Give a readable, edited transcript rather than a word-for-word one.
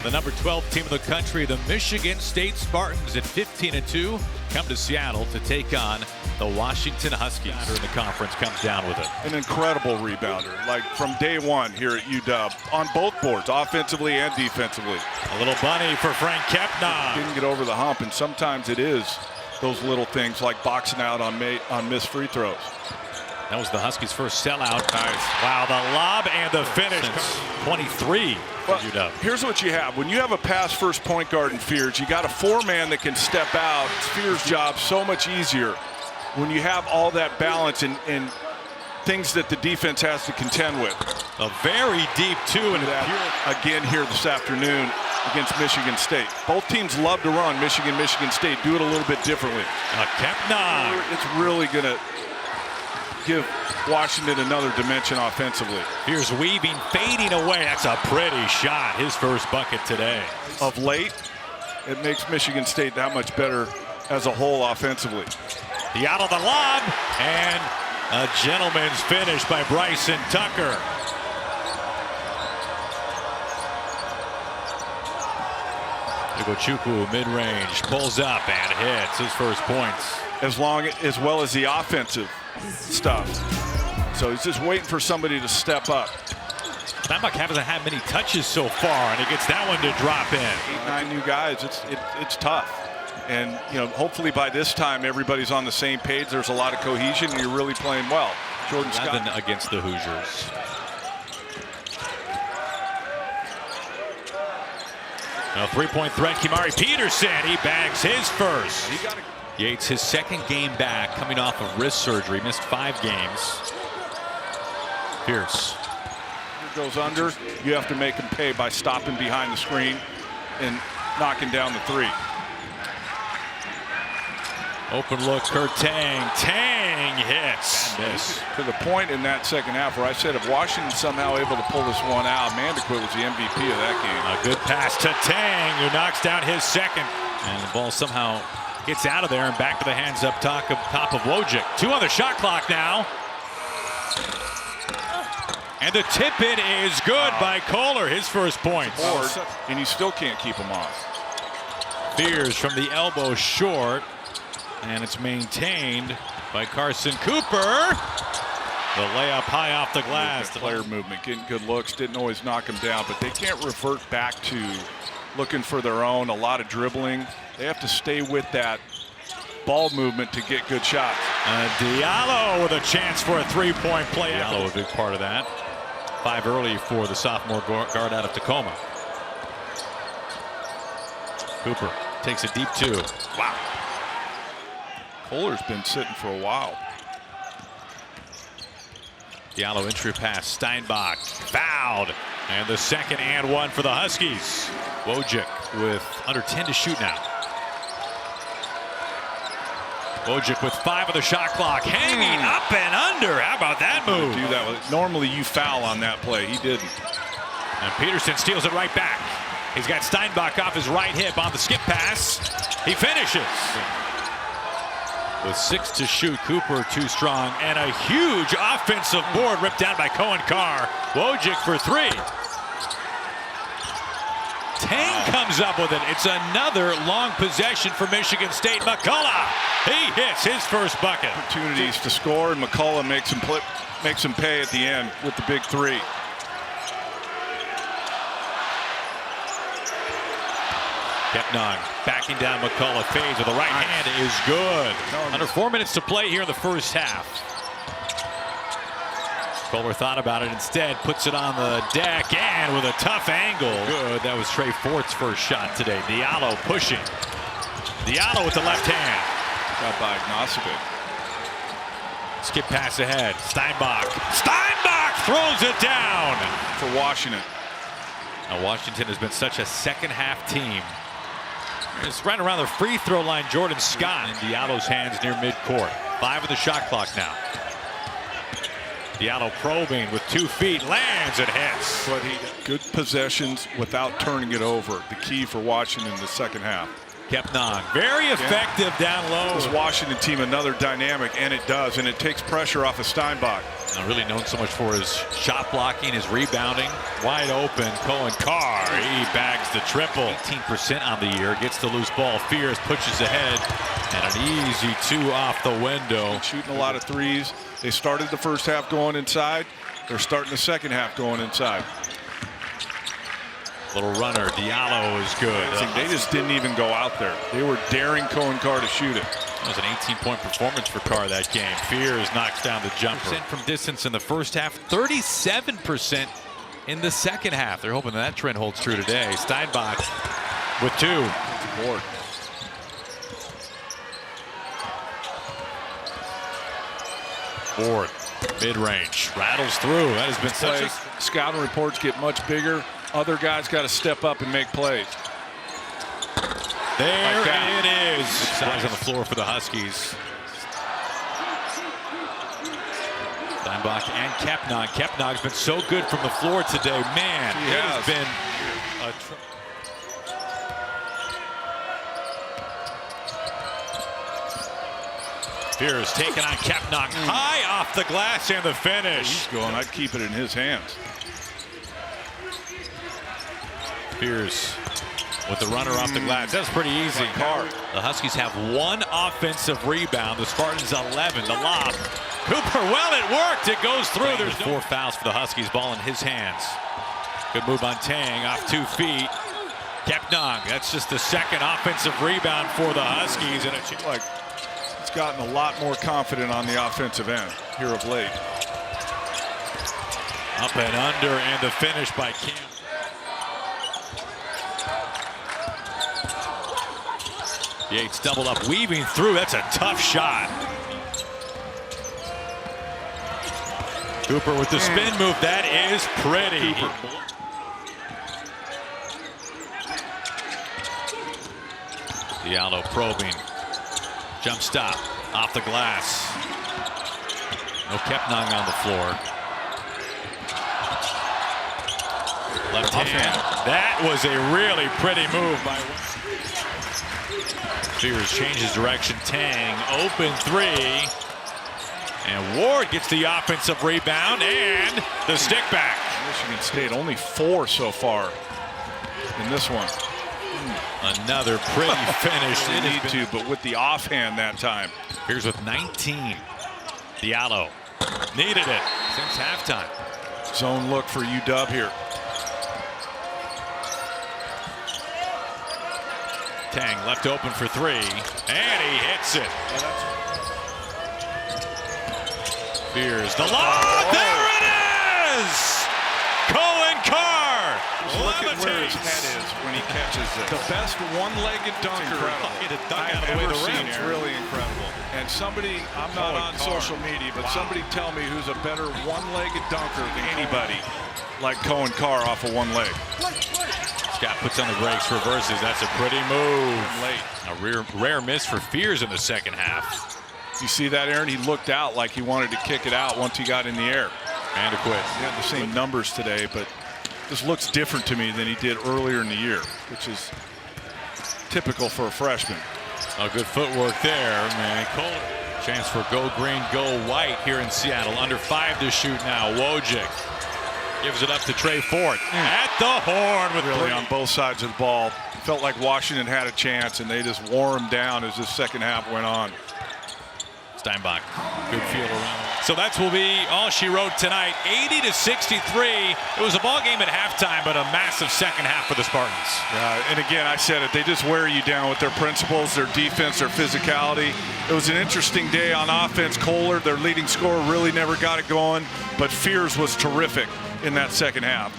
The number 12 team in the country, the Michigan State Spartans at 15-2, come to Seattle to take on the Washington Huskies. In the conference comes down with it. An incredible rebounder, like from day one here at UW, on both boards, offensively and defensively. A little bunny for Frank Kepna. Didn't get over the hump, and sometimes it is those little things like boxing out on missed free throws. That was the Huskies' first sellout. Nice. Wow, the lob and the finish. 23 for UW. Here's what you have. When you have a pass-first point guard in Fears, you got a four-man that can step out. It's Fears' job so much easier when you have all that balance and things that the defense has to contend with. A very deep two. And that again here this afternoon against Michigan State. Both teams love to run. Michigan State do it a little bit differently. Kepna. It's really going to give Washington another dimension offensively. Here's Weaving, fading away. That's a pretty shot. His first bucket today. Of late, it makes Michigan State that much better as a whole offensively. Out of the lob, and a gentleman's finish by Bryson Tucker. Chukwu mid-range, pulls up and hits his first points. As well as the offensive stuff. So he's just waiting for somebody to step up. Steinbach hasn't had many touches so far, and he gets that one to drop in. 8, 9 new guys. It's tough. And hopefully by this time everybody's on the same page. There's a lot of cohesion, and you're really playing well. Jordan Scott against the Hoosiers. A three-point threat, Kimari Peterson. He bags his first. Yates, his second game back, coming off of wrist surgery. Missed 5 games. Pierce. Goes under. You have to make him pay by stopping behind the screen and knocking down the three. Open look, Kurt Tang. Tang hits. Miss. To the point in that second half where I said if Washington somehow able to pull this one out, Mandequit was the MVP of that game. A good pass to Tang, who knocks down his second. And the ball somehow gets out of there and back to the hands up top of Wojcik. 2 on the shot clock now. And the tip-in is good by Kohler, his first points. And you still can't keep him off. Fears from the elbow short. And it's maintained by Carson Cooper. The layup high off the glass. The player movement, getting good looks, didn't always knock him down, but they can't revert back to looking for their own, a lot of dribbling. They have to stay with that ball movement to get good shots. Diallo with a chance for a three-point play. Diallo a big part of that. 5 early for the sophomore guard out of Tacoma. Cooper takes a deep 2. Wow. Kohler's been sitting for a while. Diallo entry pass, Steinbach fouled, and the second and 1 for the Huskies. Wojcik with under 10 to shoot now. Wojcik with 5 of the shot clock, hanging up and under. How about that move? Do that normally you foul on that play. He didn't. And Peterson steals it right back. He's got Steinbach off his right hip on the skip pass. He finishes. With 6 to shoot, Cooper too strong, and a huge offensive board ripped down by Cohen Carr. Wojcik for 3. Tang comes up with it. It's another long possession for Michigan State. McCullough, he hits his first bucket. Opportunities to score, and McCullough makes him pay at the end with the big 3. Kepna backing down McCullough, fades with the right hand is good. Under 4 minutes to play here in the first half. Kohler thought about it instead, puts it on the deck, and with a tough angle. Good, that was Trey Fort's first shot today. Diallo pushing. Diallo with the left hand. Got by Ignacevic. Skip pass ahead. Steinbach. Steinbach throws it down. For Washington. Now Washington has been such a second half team. It's right around the free throw line. Jordan Scott in Diallo's hands near midcourt. 5 of the shot clock now. Diallo probing with 2 feet, lands and hits. But good possessions without turning it over. The key for Washington in the second half. Kepna very effective down low. This Washington team another dynamic, and it does, and it takes pressure off of Steinbach. Really known so much for his shot blocking, his rebounding. Wide open, Cohen Carr. He bags the triple. 18% on the year. Gets the loose ball. Fears pushes ahead. And an easy 2 off the window. Shooting a lot of threes. They started the first half going inside. They're starting the second half going inside. Little runner. Diallo is good. They just didn't even go out there. They were daring Cohen Carr to shoot it. That was an 18-point performance for Carr that game. Fears knocks down the jumper. From distance in the first half, 37% in the second half. They're hoping that trend holds true today. Steinbach with 2. Board. Board, mid-range, rattles through. That has been such a... Scouting reports get much bigger. Other guys got to step up and make plays. There it is. Size on the floor for the Huskies. Steinbach and Kepnog. Kepnog's been so good from the floor today. Man, it has been a... Fears taking on Kepnog. High off the glass and the finish. He's going. I'd keep it in his hands. Fears with the runner off the glass. That's pretty easy. The Huskies have 1 offensive rebound. The Spartans 11. The lob. Cooper, well, it worked. It goes through. There's 4 fouls for the Huskies. Ball in his hands. Good move on Tang off 2 feet. Kepnog. That's just the second offensive rebound for the Huskies. And it's like he's gotten a lot more confident on the offensive end here of late. Up and under, and the finish by Cam. Yates doubled up, weaving through. That's a tough shot. Cooper with the spin move. That is pretty. Diallo probing. Jump stop. Off the glass. No Kepnong on the floor. Left hand. That was a really pretty move by... Fears changes direction. Tang, open 3. And Ward gets the offensive rebound and the stick back. Michigan State only 4 so far in this one. Another pretty finish. They need to, but with the offhand that time. Fears with 19. Diallo needed it since halftime. Zone look for UW here. Tang left open for 3, and he hits it. Fears the lob. There it is! Cohen Carr. Look at where his head is when he catches it. The best one-legged dunker I've ever seen. It's really incredible. And somebody, I'm not on social media, but somebody tell me who's a better one-legged dunker than anybody like Cohen Carr off of one leg. Scott puts on the brakes, reverses. That's a pretty move. Late. A rare miss for Fears in the second half. You see that, Aaron? He looked out like he wanted to kick it out once he got in the air. And to quit. He had the same numbers today, but this looks different to me than he did earlier in the year, which is typical for a freshman. Oh, good footwork there, man. Kohler. Chance for go green, go white here in Seattle. Under 5 to shoot now. Wojcik gives it up to Trey Fort at the horn with really on both sides of the ball. Felt like Washington had a chance, and they just wore him down as the second half went on. Steinbach, good feel around. So that will be all she wrote tonight. 80-63. It was a ball game at halftime, but a massive second half for the Spartans. And again, I said it, they just wear you down with their principles, their defense, their physicality. It was an interesting day on offense. Kohler, their leading scorer, really never got it going, but Fears was terrific in that second half.